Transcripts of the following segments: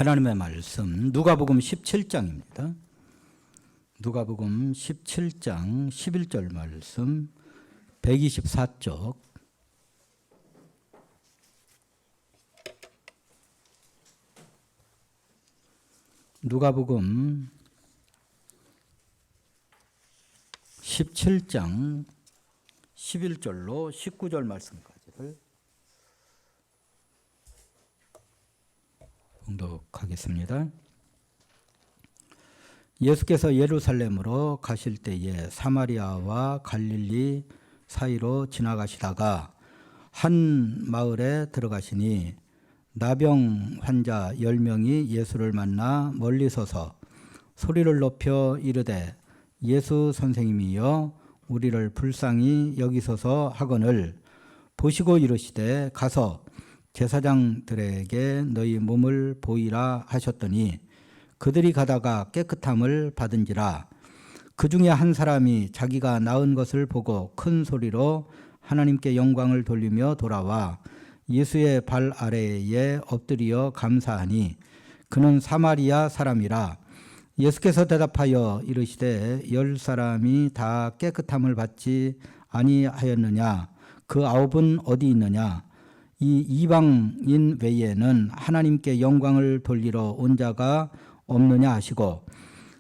하나님의 말씀 누가복음 17장입니다. 누가복음 17장 11절 말씀 124쪽 누가복음 17장 11절로 19절 말씀까지를 봉독하겠습니다. 예수께서 예루살렘으로 가실 때에 사마리아와 갈릴리 사이로 지나가시다가 한 마을에 들어가시니 나병 환자 10명이 예수를 만나 멀리 서서 소리를 높여 이르되 예수 선생님이여 우리를 불쌍히 여기소서 하거늘 보시고 이르시되 가서 제사장들에게 너희 몸을 보이라 하셨더니 그들이 가다가 깨끗함을 받은지라. 그 중에 한 사람이 자기가 나은 것을 보고 큰 소리로 하나님께 영광을 돌리며 돌아와 예수의 발 아래에 엎드려 감사하니 그는 사마리아 사람이라. 예수께서 대답하여 이르시되 10사람이 다 깨끗함을 받지 아니하였느냐? 그 9은 어디 있느냐? 이 이방인 외에는 하나님께 영광을 돌리러 온 자가 없느냐 하시고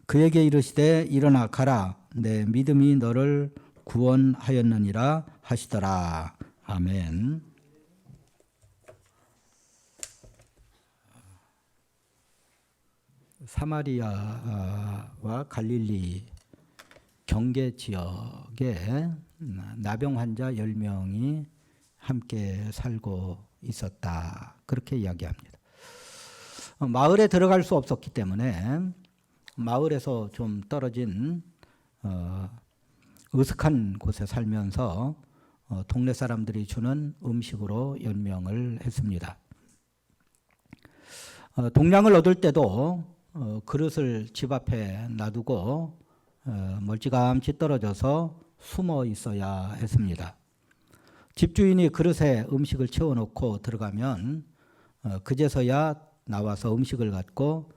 그에게 이르시되 일어나 가라 내 믿음이 너를 구원하였느니라 하시더라. 아멘. 사마리아와 갈릴리 경계 지역에 나병 환자 10명이 함께 살고 있었다. 그렇게 이야기합니다. 마을에 들어갈 수 없었기 때문에 마을에서 좀 떨어진 으슥한 곳에 살면서 동네 사람들이 주는 음식으로 연명을 했습니다. 동량을 얻을 때도 그릇을 집 앞에 놔두고 멀찌감치 떨어져서 숨어 있어야 했습니다. 집주인이 그릇에 음식을 채워놓고 들어가면 그제서야 나와서 음식을 갖고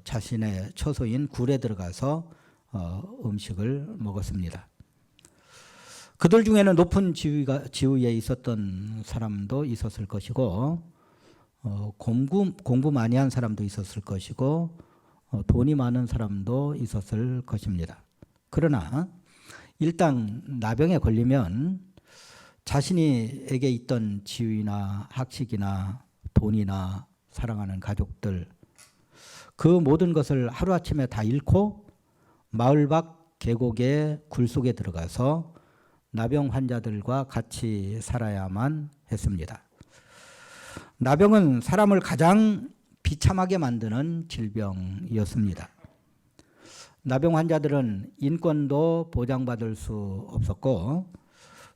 자신의 처소인 굴에 들어가서 음식을 먹었습니다. 그들 중에는 높은 지위에 있었던 사람도 있었을 것이고 공부 많이 한 사람도 있었을 것이고 돈이 많은 사람도 있었을 것입니다. 그러나 일단 나병에 걸리면 자신에게 있던 지위나 학식이나 돈이나 사랑하는 가족들 그 모든 것을 하루아침에 다 잃고 마을 밖 계곡의 굴 속에 들어가서 나병 환자들과 같이 살아야만 했습니다. 나병은 사람을 가장 비참하게 만드는 질병이었습니다. 나병 환자들은 인권도 보장받을 수 없었고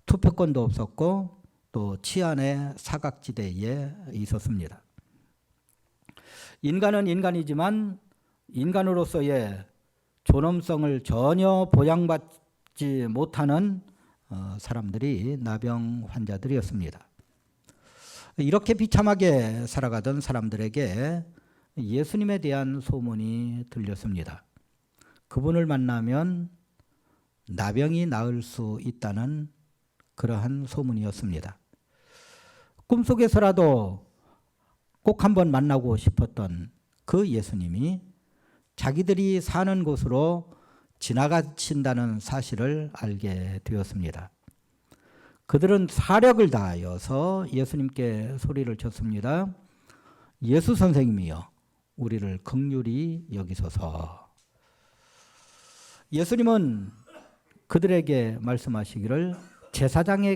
투표권도 없었고 또 치안의 사각지대에 있었습니다. 인간은 인간이지만 인간으로서의 존엄성을 전혀 보장받지 못하는 사람들이 나병 환자들이었습니다. 이렇게 비참하게 살아가던 사람들에게 예수님에 대한 소문이 들렸습니다. 그분을 만나면 나병이 나을 수 있다는 그러한 소문이었습니다. 꿈속에서라도 꼭 한번 만나고 싶었던 그 예수님이 자기들이 사는 곳으로 지나가신다는 사실을 알게 되었습니다. 그들은 사력을 다하여서 예수님께 소리를 쳤습니다. 예수 선생님이여 우리를 긍휼히 여기소서. 예수님은 그들에게 말씀하시기를 제사장에게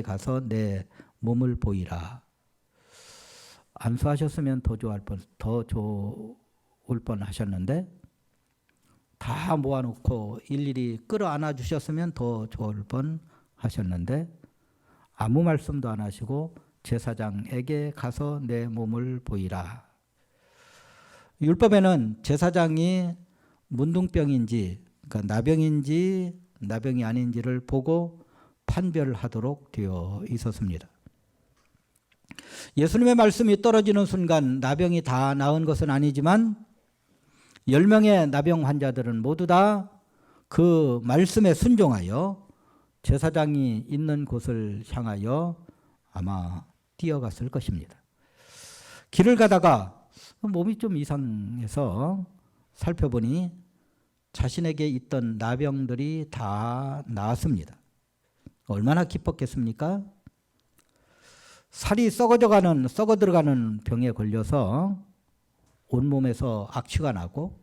가서 내 몸을 보이라. 안수하셨으면 더 좋을 뻔 하셨는데 다 모아놓고 일일이 끌어안아 주셨으면 더 좋을 뻔 하셨는데 아무 말씀도 안 하시고 제사장에게 가서 내 몸을 보이라. 율법에는 제사장이 문둥병인지 그러니까 나병인지 나병이 아닌지를 보고 판별하도록 되어 있었습니다. 예수님의 말씀이 떨어지는 순간 나병이 다 나은 것은 아니지만 10명의 나병 환자들은 모두 다 그 말씀에 순종하여 제사장이 있는 곳을 향하여 아마 뛰어갔을 것입니다. 길을 가다가 몸이 좀 이상해서 살펴보니 자신에게 있던 나병들이 다 나았습니다. 얼마나 기뻤겠습니까? 살이 썩어 들어가는 병에 걸려서 온몸에서 악취가 나고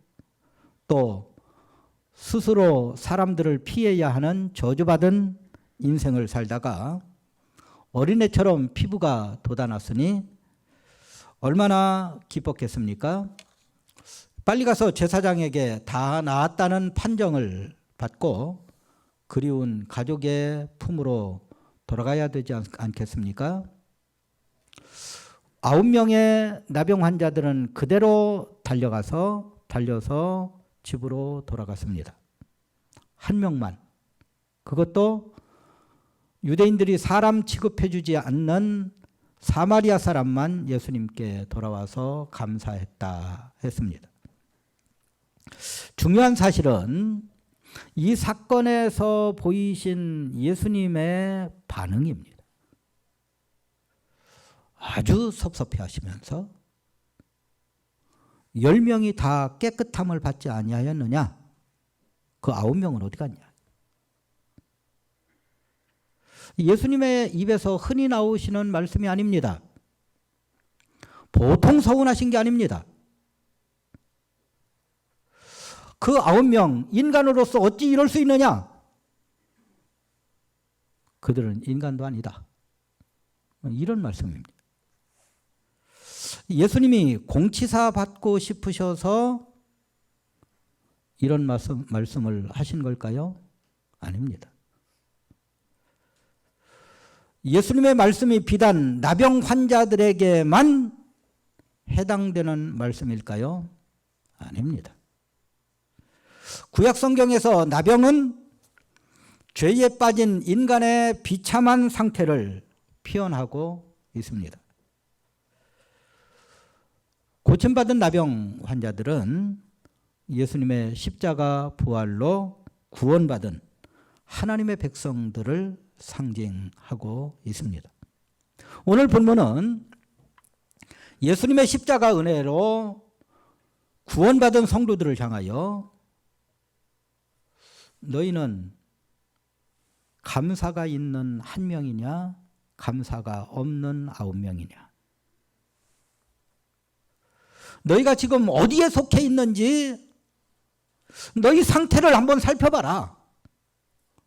또 스스로 사람들을 피해야 하는 저주받은 인생을 살다가 어린애처럼 피부가 돋아났으니 얼마나 기뻤겠습니까? 빨리 가서 제사장에게 다 나았다는 판정을 받고 그리운 가족의 품으로 돌아가야 되지 않겠습니까? 9명의 나병 환자들은 그대로 달려서 집으로 돌아갔습니다. 한 명만, 그것도 유대인들이 사람 취급해주지 않는 사마리아 사람만 예수님께 돌아와서 감사했다 했습니다. 중요한 사실은 이 사건에서 보이신 예수님의 반응입니다. 아주 섭섭해 하시면서 10명이 다 깨끗함을 받지 아니하였느냐? 그 9명은 어디 갔냐? 예수님의 입에서 흔히 나오시는 말씀이 아닙니다. 보통 서운하신 게 아닙니다. 그 9명 인간으로서 어찌 이럴 수 있느냐? 그들은 인간도 아니다. 이런 말씀입니다. 예수님이 공치사 받고 싶으셔서 이런 말씀을 하신 걸까요? 아닙니다. 예수님의 말씀이 비단 나병 환자들에게만 해당되는 말씀일까요? 아닙니다. 구약 성경에서 나병은 죄에 빠진 인간의 비참한 상태를 표현하고 있습니다. 고침받은 나병 환자들은 예수님의 십자가 부활로 구원받은 하나님의 백성들을 상징하고 있습니다. 오늘 본문은 예수님의 십자가 은혜로 구원받은 성도들을 향하여 너희는 감사가 있는 1명이냐 감사가 없는 9명이냐, 너희가 지금 어디에 속해 있는지 너희 상태를 한번 살펴봐라,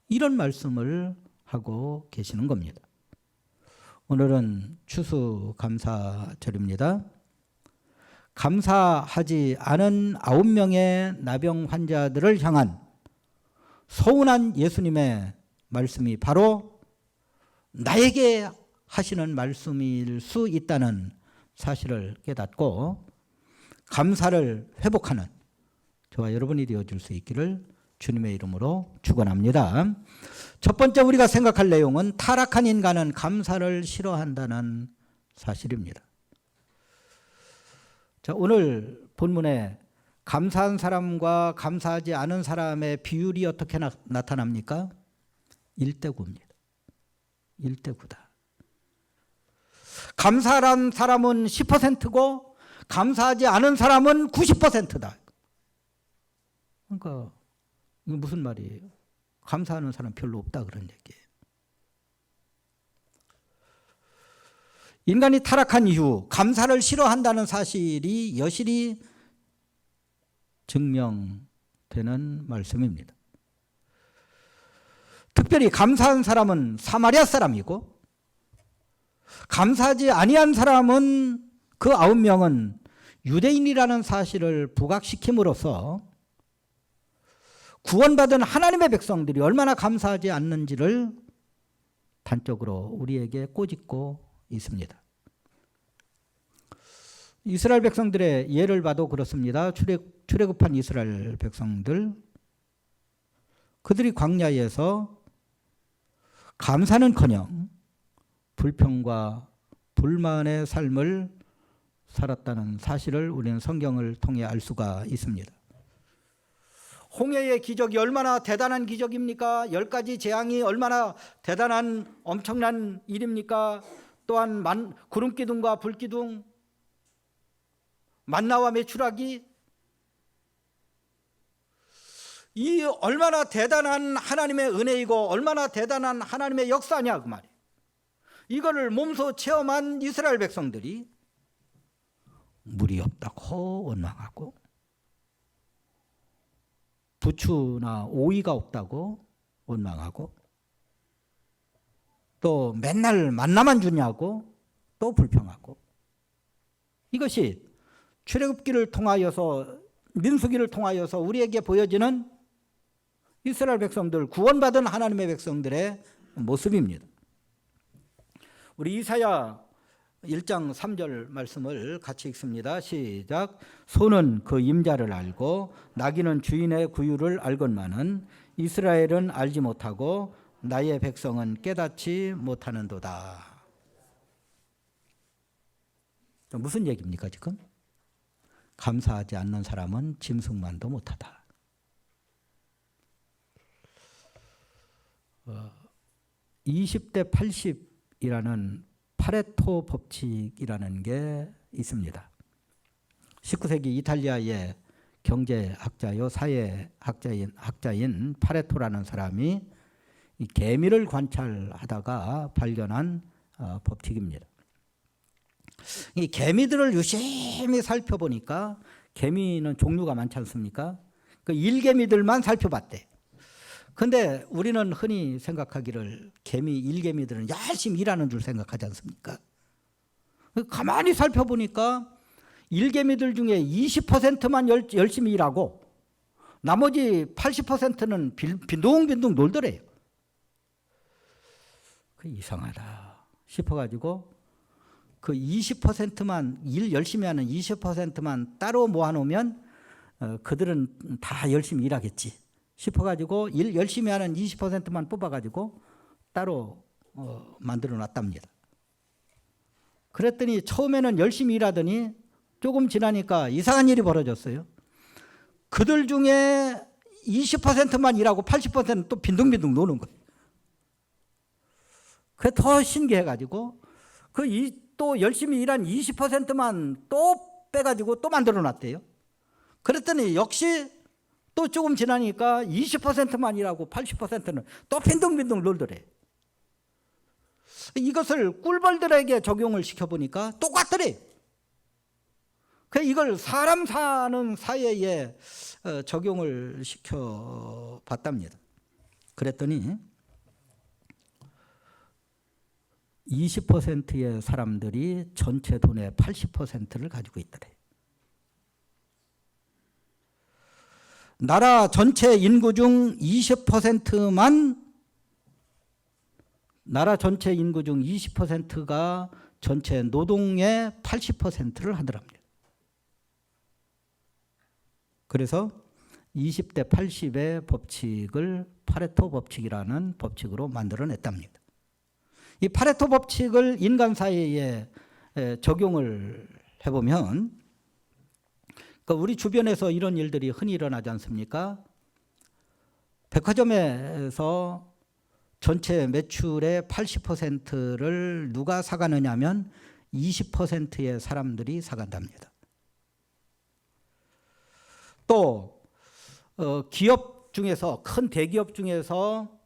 이런 말씀을 하고 계시는 겁니다. 오늘은 추수감사절입니다. 감사하지 않은 9명의 나병 환자들을 향한 서운한 예수님의 말씀이 바로 나에게 하시는 말씀일 수 있다는 사실을 깨닫고 감사를 회복하는 저와 여러분이 되어줄 수 있기를 주님의 이름으로 축원합니다. 첫 번째 우리가 생각할 내용은 타락한 인간은 감사를 싫어한다는 사실입니다. 자, 오늘 본문에 감사한 사람과 감사하지 않은 사람의 비율이 어떻게 나타납니까? 1대9입니다. 1대9다. 감사한 사람은 10%고 감사하지 않은 사람은 90%다. 그러니까 이게 무슨 말이에요? 감사하는 사람 별로 없다 그런 얘기예요. 인간이 타락한 이후 감사를 싫어한다는 사실이 여실히 증명되는 말씀입니다. 특별히 감사한 사람은 사마리아 사람이고 감사하지 아니한 사람은 그 9명은 유대인이라는 사실을 부각시킴으로써 구원받은 하나님의 백성들이 얼마나 감사하지 않는지를 단적으로 우리에게 꼬집고 있습니다. 이스라엘 백성들의 예를 봐도 그렇습니다. 출애굽한 이스라엘 백성들, 그들이 광야에서 감사는커녕 불평과 불만의 삶을 살았다는 사실을 우리는 성경을 통해 알 수가 있습니다. 홍해의 기적이 얼마나 대단한 기적입니까? 10가지 재앙이 얼마나 대단한 엄청난 일입니까? 또한 구름기둥과 불기둥, 만나와 메추라기, 이 얼마나 대단한 하나님의 은혜이고 얼마나 대단한 하나님의 역사냐 그 말이에요. 이거를 몸소 체험한 이스라엘 백성들이 물이 없다고 원망하고 부추나 오이가 없다고 원망하고 또 맨날 만나만 주냐고 또 불평하고, 이것이 출애굽기를 통하여서 민수기를 통하여서 우리에게 보여지는 이스라엘 백성들, 구원받은 하나님의 백성들의 모습입니다. 우리 이사야 1장 3절 말씀을 같이 읽습니다. 시작. 소는 그 임자를 알고 나귀는 주인의 구유를 알건만은 이스라엘은 알지 못하고 나의 백성은 깨닫지 못하는도다. 무슨 얘기입니까 지금? 감사하지 않는 사람은 짐승만도 못하다. 20대 80이라는 파레토 법칙이라는 게 있습니다. 19세기 이탈리아의 경제학자요 사회학자인 파레토라는 사람이 이 개미를 관찰하다가 발견한 법칙입니다. 이 개미들을 유심히 살펴보니까 개미는 종류가 많지 않습니까? 그 일개미들만 살펴봤대. 근데 우리는 흔히 생각하기를 일개미들은 열심히 일하는 줄 생각하지 않습니까? 가만히 살펴보니까 일개미들 중에 20%만 열심히 일하고 나머지 80%는 빈둥빈둥 놀더래요. 그 이상하다 싶어가지고 그 20%만 일 열심히 하는 20%만 따로 모아놓으면 그들은 다 열심히 일하겠지 싶어가지고 일 열심히 하는 20%만 뽑아가지고 따로 만들어 놨답니다. 그랬더니 처음에는 열심히 일하더니 조금 지나니까 이상한 일이 벌어졌어요. 그들 중에 20%만 일하고 80%는 또 빈둥빈둥 노는 거예요. 그게 더 신기해가지고 또 열심히 일한 20%만 또 빼가지고 또 만들어 놨대요. 그랬더니 역시 또 조금 지나니까 20%만 일하고 80%는 또 빈둥빈둥 놀더래. 이것을 꿀벌들에게 적용을 시켜보니까 똑같더래. 이걸 사람 사는 사회에 적용을 시켜봤답니다. 그랬더니 20%의 사람들이 전체 돈의 80%를 가지고 있더래. 나라 전체 인구 중 20%가 전체 노동의 80%를 하더랍니다. 그래서 20대 80의 법칙을 파레토 법칙이라는 법칙으로 만들어냈답니다. 이 파레토 법칙을 인간 사회에 적용을 해보면 우리 주변에서 이런 일들이 흔히 일어나지 않습니까? 백화점에서 전체 매출의 80%를 누가 사가느냐 하면 20%의 사람들이 사간답니다. 또 기업 중에서, 큰 대기업 중에서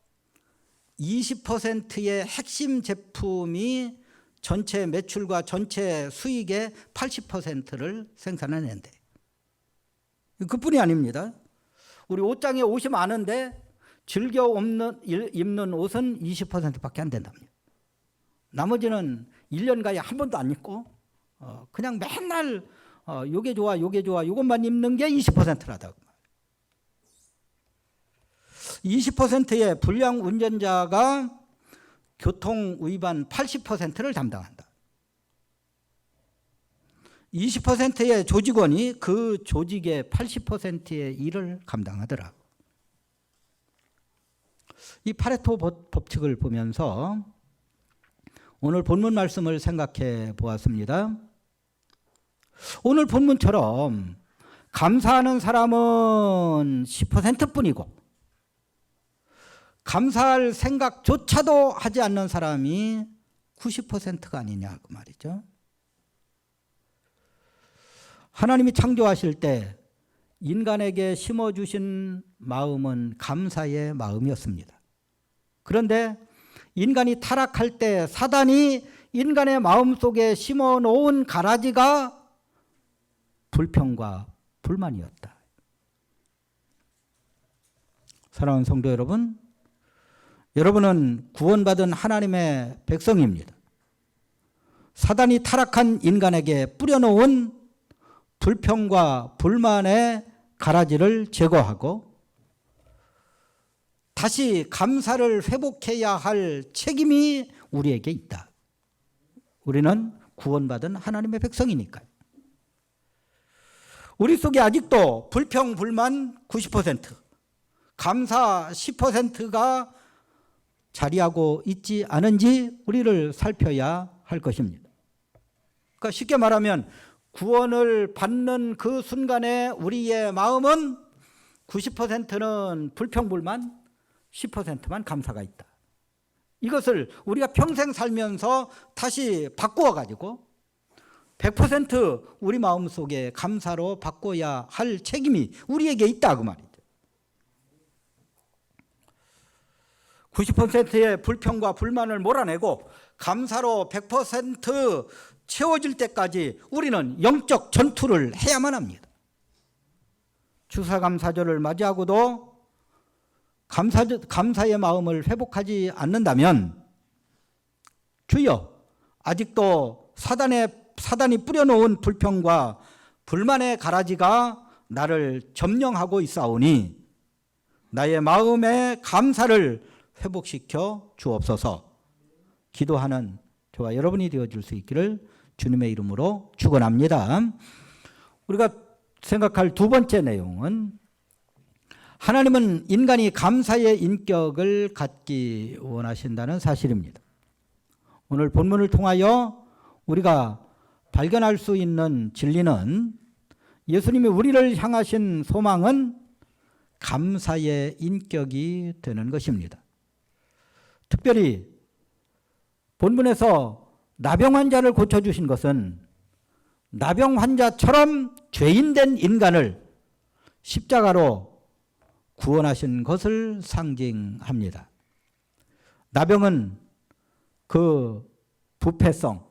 20%의 핵심 제품이 전체 매출과 전체 수익의 80%를 생산해낸대. 그뿐이 아닙니다. 우리 옷장에 옷이 많은데 즐겨 입는 옷은 20%밖에 안 된답니다. 나머지는 1년가에 한 번도 안 입고 그냥 맨날 요게 좋아 요게 좋아 요것만 입는 게 20%라다고. 20%의 불량 운전자가 교통 위반 80%를 담당한다. 20%의 조직원이 그 조직의 80%의 일을 감당하더라. 이 파레토 법칙을 보면서 오늘 본문 말씀을 생각해 보았습니다. 오늘 본문처럼 감사하는 사람은 10%뿐이고 감사할 생각조차도 하지 않는 사람이 90%가 아니냐 그 말이죠. 하나님이 창조하실 때 인간에게 심어주신 마음은 감사의 마음이었습니다. 그런데 인간이 타락할 때 사단이 인간의 마음속에 심어놓은 가라지가 불평과 불만이었다. 사랑하는 성도 여러분, 여러분은 구원받은 하나님의 백성입니다. 사단이 타락한 인간에게 뿌려놓은 불평과 불만의 가라지를 제거하고 다시 감사를 회복해야 할 책임이 우리에게 있다. 우리는 구원받은 하나님의 백성이니까요. 우리 속에 아직도 불평, 불만 90%, 감사 10%가 자리하고 있지 않은지 우리를 살펴야 할 것입니다. 그러니까 쉽게 말하면 구원을 받는 그 순간에 우리의 마음은 90%는 불평불만, 10%만 감사가 있다. 이것을 우리가 평생 살면서 다시 바꾸어 가지고 100% 우리 마음속에 감사로 바꿔야 할 책임이 우리에게 있다 그 말이죠. 90%의 불평과 불만을 몰아내고 감사로 100% 채워질 때까지 우리는 영적 전투를 해야만 합니다. 추수감사절을 맞이하고도 감사의 마음을 회복하지 않는다면 주여, 아직도 사단이 뿌려놓은 불평과 불만의 가라지가 나를 점령하고 있사오니 나의 마음의 감사를 회복시켜 주옵소서. 기도하는 저와 여러분이 되어줄 수 있기를 주님의 이름으로 축원합니다. 우리가 생각할 두 번째 내용은 하나님은 인간이 감사의 인격을 갖기 원하신다는 사실입니다. 오늘 본문을 통하여 우리가 발견할 수 있는 진리는 예수님이 우리를 향하신 소망은 감사의 인격이 되는 것입니다. 특별히 본문에서 나병 환자를 고쳐주신 것은 나병 환자처럼 죄인된 인간을 십자가로 구원하신 것을 상징합니다. 나병은 그 부패성,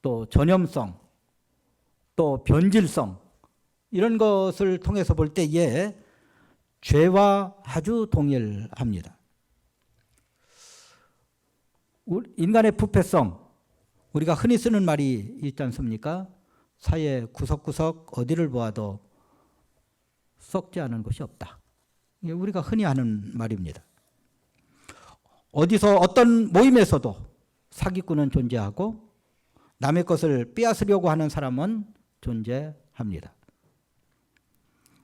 또 전염성, 또 변질성 이런 것을 통해서 볼 때에 죄와 아주 동일합니다. 인간의 부패성, 우리가 흔히 쓰는 말이 있지 않습니까? 사회 구석구석 어디를 보아도 썩지 않은 것이 없다. 이게 우리가 흔히 하는 말입니다. 어디서 어떤 모임에서도 사기꾼은 존재하고 남의 것을 빼앗으려고 하는 사람은 존재합니다.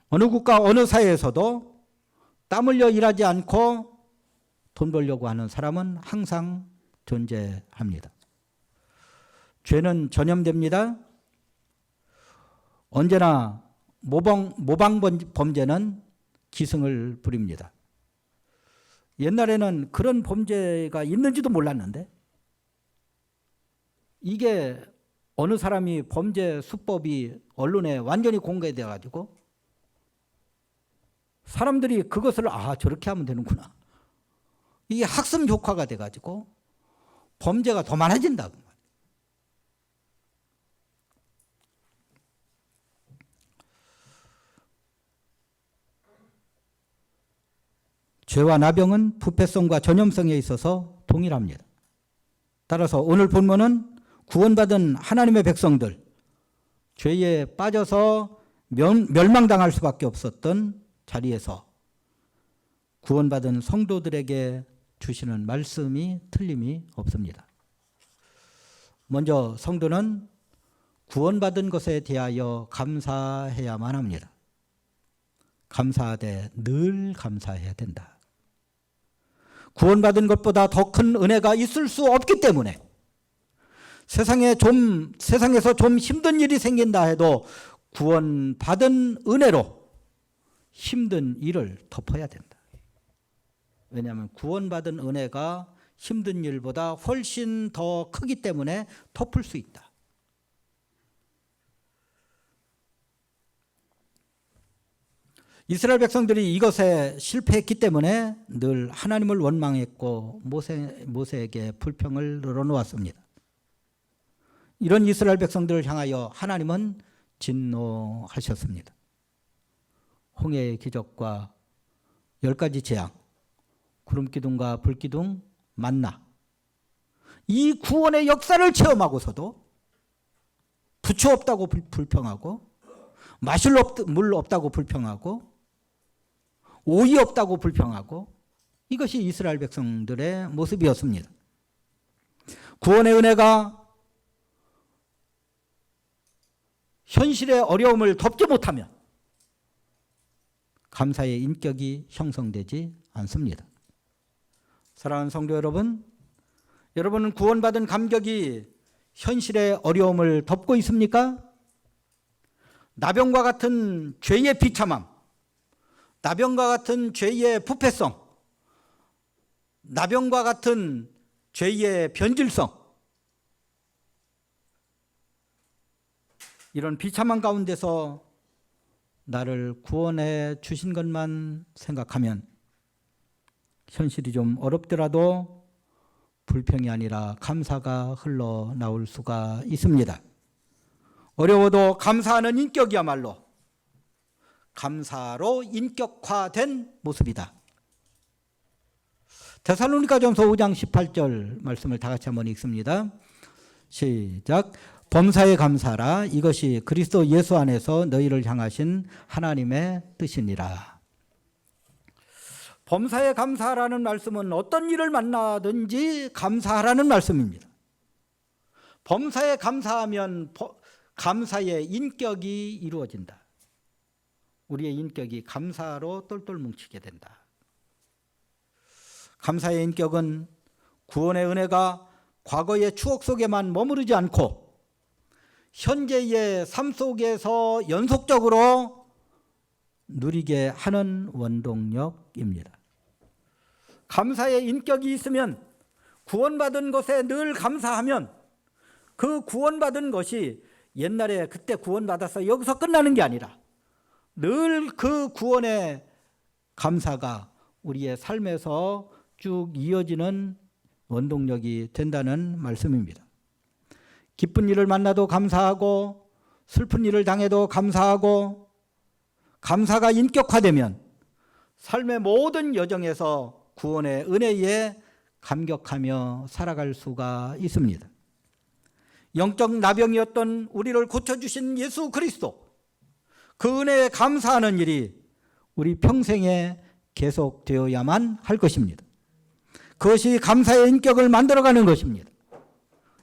어느 국가 어느 사회에서도 땀 흘려 일하지 않고 돈 벌려고 하는 사람은 항상 존재합니다. 죄는 전염됩니다. 언제나 모방 범죄는 기승을 부립니다. 옛날에는 그런 범죄가 있는지도 몰랐는데 이게 어느 사람이 범죄 수법이 언론에 완전히 공개되어 가지고 사람들이 그것을 저렇게 하면 되는구나. 이게 학습 효과가 돼 가지고 범죄가 더 많아진다. 죄와 나병은 부패성과 전염성에 있어서 동일합니다. 따라서 오늘 본문은 구원받은 하나님의 백성들, 죄에 빠져서 멸망당할 수밖에 없었던 자리에서 구원받은 성도들에게 주시는 말씀이 틀림이 없습니다. 먼저 성도는 구원받은 것에 대하여 감사해야만 합니다. 감사하되 늘 감사해야 된다. 구원받은 것보다 더 큰 은혜가 있을 수 없기 때문에 세상에서 좀 힘든 일이 생긴다 해도 구원받은 은혜로 힘든 일을 덮어야 된다. 왜냐하면 구원받은 은혜가 힘든 일보다 훨씬 더 크기 때문에 덮을 수 있다. 이스라엘 백성들이 이것에 실패했기 때문에 늘 하나님을 원망했고 모세에게 불평을 늘어놓았습니다. 이런 이스라엘 백성들을 향하여 하나님은 진노하셨습니다. 홍해의 기적과 10가지 재앙, 구름기둥과 불기둥, 만나, 이 구원의 역사를 체험하고서도 부처 없다고 불평하고 마실 물 없다고 불평하고 오이 없다고 불평하고, 이것이 이스라엘 백성들의 모습이었습니다. 구원의 은혜가 현실의 어려움을 덮지 못하면 감사의 인격이 형성되지 않습니다. 사랑하는 성도 여러분, 여러분은 구원받은 감격이 현실의 어려움을 덮고 있습니까? 나병과 같은 죄의 비참함, 나병과 같은 죄의 부패성, 나병과 같은 죄의 변질성, 이런 비참한 가운데서 나를 구원해 주신 것만 생각하면 현실이 좀 어렵더라도 불평이 아니라 감사가 흘러나올 수가 있습니다. 어려워도 감사하는 인격이야말로 감사로 인격화된 모습이다. 데살로니가전서 5장 18절 말씀을 다 같이 한번 읽습니다. 시작. 범사에 감사라. 이것이 그리스도 예수 안에서 너희를 향하신 하나님의 뜻이니라. 범사에 감사라는 말씀은 어떤 일을 만나든지 감사하라는 말씀입니다. 범사에 감사하면 감사의 인격이 이루어진다. 우리의 인격이 감사로 똘똘 뭉치게 된다. 감사의 인격은 구원의 은혜가 과거의 추억 속에만 머무르지 않고 현재의 삶 속에서 연속적으로 누리게 하는 원동력입니다. 감사의 인격이 있으면, 구원받은 것에 늘 감사하면 그 구원받은 것이 옛날에 그때 구원받아서 여기서 끝나는 게 아니라 늘 그 구원의 감사가 우리의 삶에서 쭉 이어지는 원동력이 된다는 말씀입니다. 기쁜 일을 만나도 감사하고 슬픈 일을 당해도 감사하고, 감사가 인격화되면 삶의 모든 여정에서 구원의 은혜에 감격하며 살아갈 수가 있습니다. 영적 나병이었던 우리를 고쳐주신 예수 그리스도, 그 은혜에 감사하는 일이 우리 평생에 계속되어야만 할 것입니다. 그것이 감사의 인격을 만들어가는 것입니다.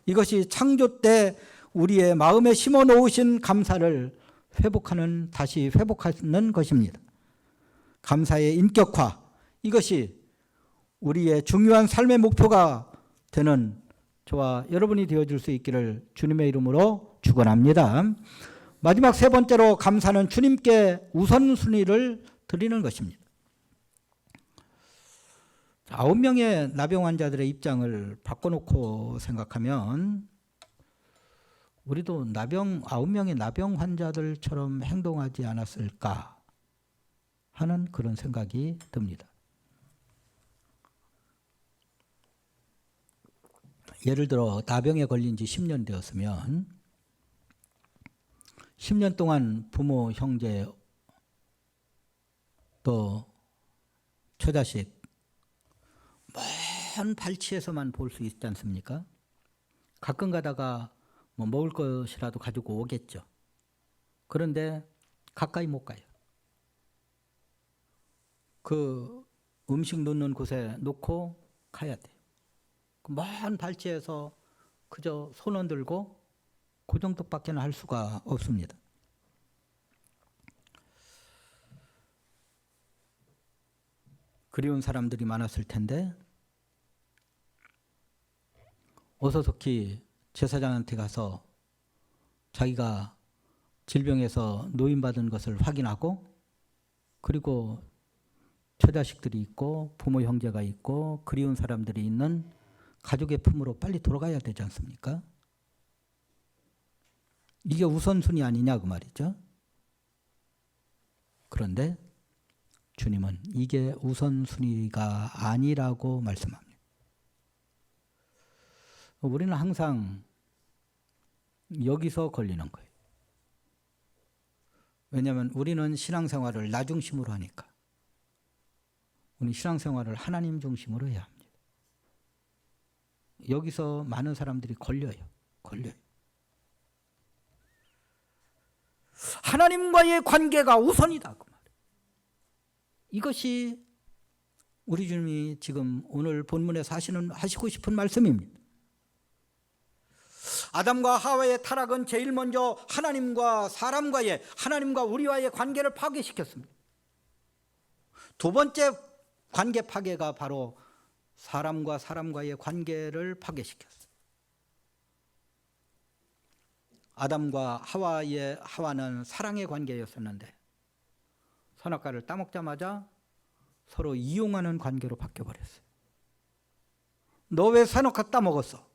이것이 창조 때 우리의 마음에 심어 놓으신 감사를 다시 회복하는 것입니다. 감사의 인격화, 이것이 우리의 중요한 삶의 목표가 되는 저와 여러분이 되어줄 수 있기를 주님의 이름으로 축원합니다. 마지막 세 번째로, 감사는 주님께 우선순위를 드리는 것입니다. 9명의 나병 환자들의 입장을 바꿔놓고 생각하면 우리도 9명의 나병 환자들처럼 행동하지 않았을까 하는 그런 생각이 듭니다. 예를 들어 나병에 걸린 지 10년 되었으면 10년 동안 부모, 형제, 또 처자식 먼 발치에서만 볼 수 있지 않습니까? 가끔 가다가 뭐 먹을 것이라도 가지고 오겠죠. 그런데 가까이 못 가요. 그 음식 넣는 곳에 놓고 가야 돼요. 먼 발치에서 그저 손 흔들고 그 정도밖에 할 수가 없습니다. 그리운 사람들이 많았을 텐데 어서속히 제사장한테 가서 자기가 질병에서 노인받은 것을 확인하고, 그리고 처자식들이 있고 부모 형제가 있고 그리운 사람들이 있는 가족의 품으로 빨리 돌아가야 되지 않습니까? 이게 우선순위 아니냐 그 말이죠. 그런데 주님은 이게 우선순위가 아니라고 말씀합니다. 우리는 항상 여기서 걸리는 거예요. 왜냐하면 우리는 신앙생활을 나 중심으로 하니까. 우리 신앙생활을 하나님 중심으로 해야 합니다. 여기서 많은 사람들이 걸려요. 하나님과의 관계가 우선이다 그 말이에요. 이것이 우리 주님이 지금 오늘 본문에서 하시고 싶은 말씀입니다. 아담과 하와의 타락은 제일 먼저 하나님과 우리와의 관계를 파괴시켰습니다. 두 번째 관계 파괴가 바로 사람과 사람과의 관계를 파괴시켰어요. 아담과 하와는 사랑의 관계였었는데 선악과를 따먹자마자 서로 이용하는 관계로 바뀌어버렸어요. 너 왜 선악과 따먹었어?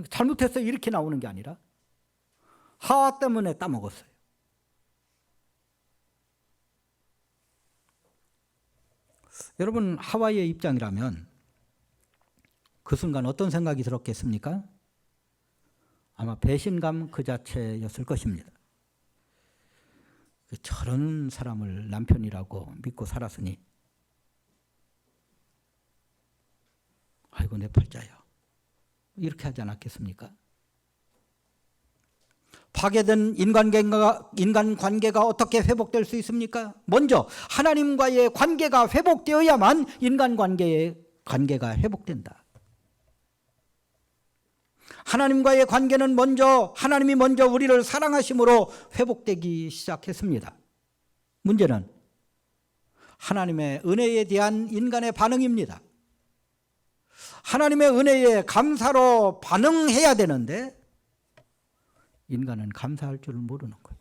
잘못했어 이렇게 나오는 게 아니라 하와 때문에 따먹었어요. 여러분, 하와의 입장이라면 그 순간 어떤 생각이 들었겠습니까? 아마 배신감 그 자체였을 것입니다. 저런 사람을 남편이라고 믿고 살았으니 아이고 내 팔자야, 이렇게 하지 않았겠습니까? 파괴된 인간관계가 어떻게 회복될 수 있습니까? 먼저 하나님과의 관계가 회복되어야만 인간관계가 회복된다. 하나님과의 관계는 하나님이 먼저 우리를 사랑하심으로 회복되기 시작했습니다. 문제는 하나님의 은혜에 대한 인간의 반응입니다. 하나님의 은혜에 감사로 반응해야 되는데 인간은 감사할 줄을 모르는 거예요.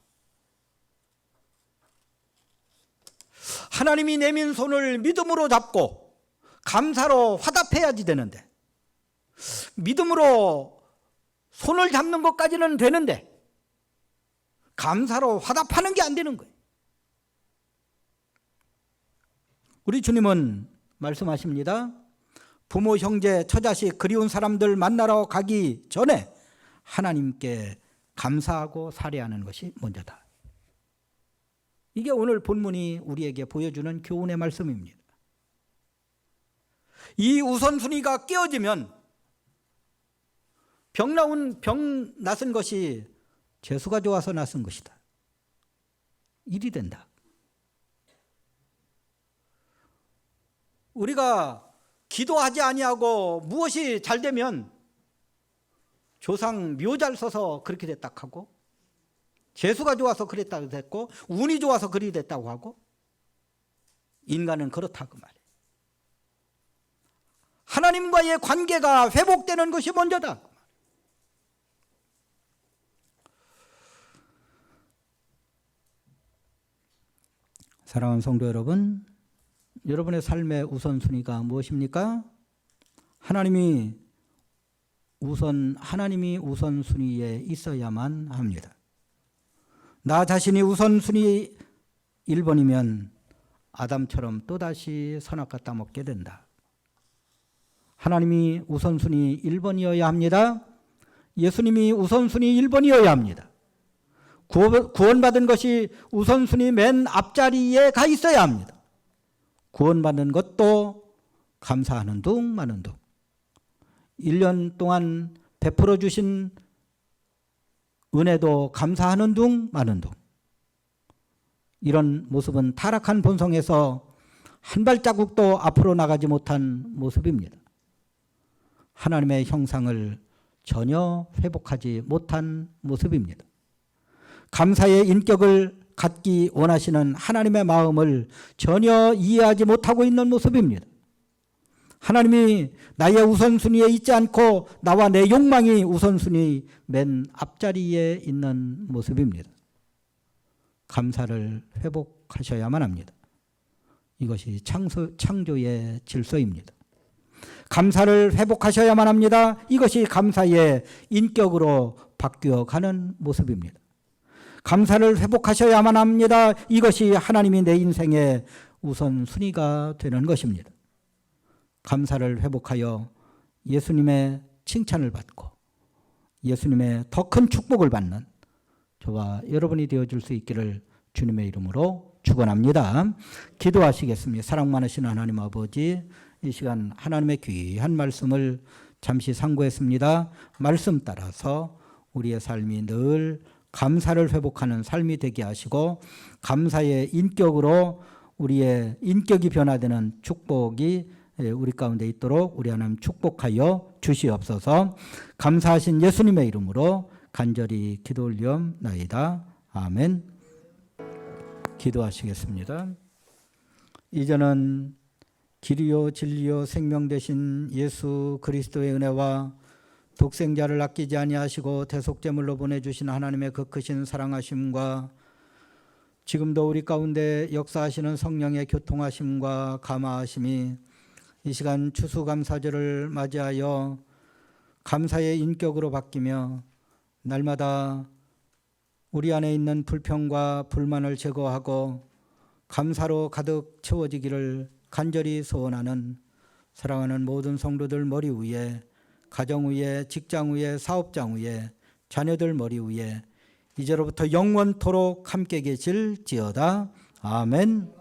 하나님이 내민 손을 믿음으로 잡고 감사로 화답해야지 되는데, 믿음으로 손을 잡는 것까지는 되는데 감사로 화답하는 게 안 되는 거예요. 우리 주님은 말씀하십니다. 부모, 형제, 처자식, 그리운 사람들 만나러 가기 전에 하나님께 감사하고 살해하는 것이 먼저다. 이게 오늘 본문이 우리에게 보여주는 교훈의 말씀입니다. 이 우선순위가 깨어지면 병 났은 것이 재수가 좋아서 났은 것이다. 일이 된다. 우리가 기도하지 아니하고 무엇이 잘 되면 조상 묘 잘 써서 그렇게 됐다 하고, 재수가 좋아서 그랬다고 됐고, 운이 좋아서 그리 됐다고 하고, 인간은 그렇다고 말이에요. 하나님과의 관계가 회복되는 것이 먼저다. 사랑하는 성도 여러분, 여러분의 삶의 우선순위가 무엇입니까? 하나님이 우선순위에 있어야만 합니다. 나 자신이 우선순위 1번이면 아담처럼 또다시 선악과 따먹게 된다. 하나님이 우선순위 1번이어야 합니다. 예수님이 우선순위 1번이어야 합니다. 구원받은 것이 우선순위 맨 앞자리에 가 있어야 합니다. 구원받는 것도 감사하는 둥 마는 둥, 1년 동안 베풀어 주신 은혜도 감사하는 둥 마는 둥. 이런 모습은 타락한 본성에서 한 발자국도 앞으로 나가지 못한 모습입니다. 하나님의 형상을 전혀 회복하지 못한 모습입니다. 감사의 인격을 갖기 원하시는 하나님의 마음을 전혀 이해하지 못하고 있는 모습입니다. 하나님이 나의 우선순위에 있지 않고 나와 내 욕망이 우선순위 맨 앞자리에 있는 모습입니다. 감사를 회복하셔야만 합니다. 이것이 창조의 질서입니다. 감사를 회복하셔야만 합니다. 이것이 감사의 인격으로 바뀌어가는 모습입니다. 감사를 회복하셔야만 합니다. 이것이 하나님이 내 인생의 우선순위가 되는 것입니다. 감사를 회복하여 예수님의 칭찬을 받고 예수님의 더 큰 축복을 받는 저와 여러분이 되어줄 수 있기를 주님의 이름으로 축원합니다. 기도하시겠습니다. 사랑 많으신 하나님 아버지, 이 시간 하나님의 귀한 말씀을 잠시 상고했습니다. 말씀 따라서 우리의 삶이 늘 감사를 회복하는 삶이 되게 하시고 감사의 인격으로 우리의 인격이 변화되는 축복이 우리 가운데 있도록 우리 하나님 축복하여 주시옵소서. 감사하신 예수님의 이름으로 간절히 기도 올리옵나이다. 아멘. 기도하시겠습니다. 이제는 길이요 진리요 생명 되신 예수 그리스도의 은혜와 독생자를 아끼지 아니하시고 대속제물로 보내주신 하나님의 그 크신 사랑하심과 지금도 우리 가운데 역사하시는 성령의 교통하심과 감화하심이 이 시간 추수감사절을 맞이하여 감사의 인격으로 바뀌며 날마다 우리 안에 있는 불평과 불만을 제거하고 감사로 가득 채워지기를 간절히 소원하는 사랑하는 모든 성도들 머리 위에, 가정 위에, 직장 위에, 사업장 위에, 자녀들 머리 위에 이제로부터 영원토록 함께 계실지어다. 아멘.